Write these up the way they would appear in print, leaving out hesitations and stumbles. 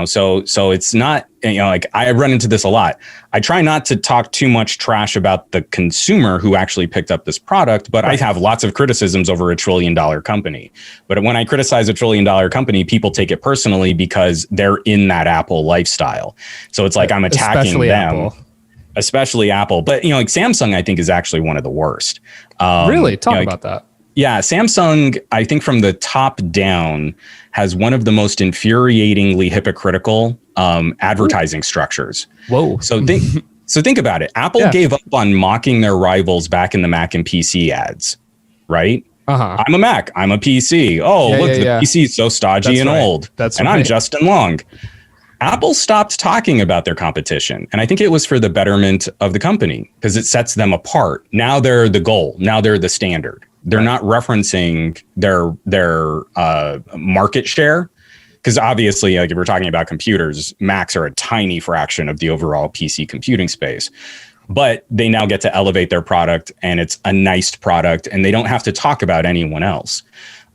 So it's not, like I run into this a lot. I try not to talk too much trash about the consumer who actually picked up this product, but I have lots of criticisms over $1 trillion company. But when I criticize $1 trillion company, people take it personally because they're in that Apple lifestyle. So it's like I'm attacking them. Especially Apple. But, like Samsung, I think, is actually one of the worst. Really? Talk about that. Yeah, Samsung, I think from the top down, has one of the most infuriatingly hypocritical advertising structures. Whoa. So think about it. Apple gave up on mocking their rivals back in the Mac and PC ads, right? I'm a Mac. I'm a PC. Oh, look, the PC is so stodgy and old. I'm Justin Long. Apple stopped talking about their competition. And I think it was for the betterment of the company because it sets them apart. Now they're the goal. Now they're the standard. They're not referencing their market share. Because obviously, like if we're talking about computers, Macs are a tiny fraction of the overall PC computing space. But they now get to elevate their product and it's a nice product and they don't have to talk about anyone else.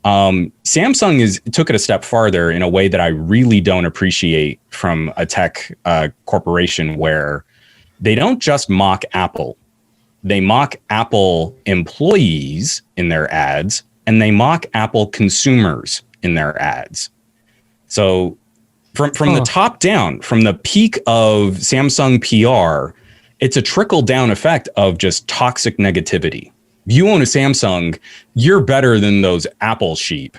Samsung took it a step farther in a way that I really don't appreciate from a tech corporation where they don't just mock Apple. They mock Apple employees in their ads and they mock Apple consumers in their ads. So from the top down, from the peak of Samsung PR, it's a trickle down effect of just toxic negativity. If you own a Samsung, you're better than those Apple sheep.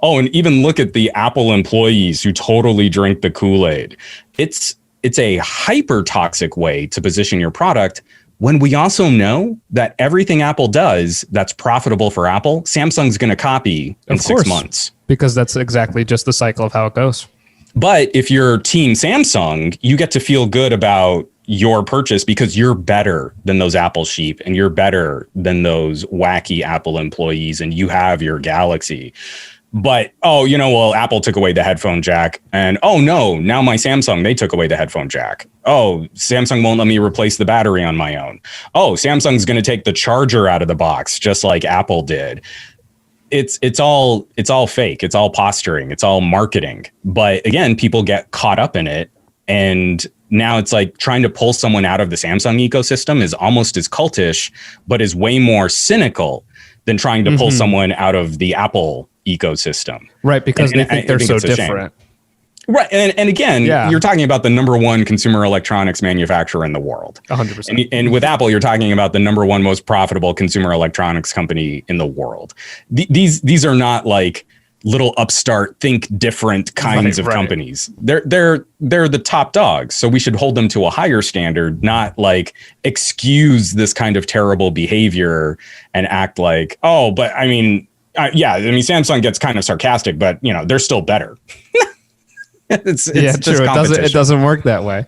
Oh, and even look at the Apple employees who totally drink the Kool-Aid. It's a hyper toxic way to position your product when we also know that everything Apple does that's profitable for Apple, Samsung's going to copy in 6 months. Because that's exactly just the cycle of how it goes. But if you're team Samsung, you get to feel good about your purchase because you're better than those Apple sheep and you're better than those wacky Apple employees and you have your Galaxy. But, Apple took away the headphone jack and, no, now my Samsung, they took away the headphone jack. Oh, Samsung won't let me replace the battery on my own. Oh, Samsung's going to take the charger out of the box, just like Apple did. It's all fake. It's all posturing. It's all marketing. But again, people get caught up in it. And now it's like trying to pull someone out of the Samsung ecosystem is almost as cultish, but is way more cynical than trying to pull someone out of the Apple ecosystem. Right, because they think they're so different. Right. And again, you're talking about the number one consumer electronics manufacturer in the world. 100%. And with Apple, you're talking about the number one most profitable consumer electronics company in the world. These are not like little upstart, think different kinds of companies. They're the top dogs. So we should hold them to a higher standard, not like excuse this kind of terrible behavior and act like, Samsung gets kind of sarcastic, but they're still better. It's true. It doesn't work that way.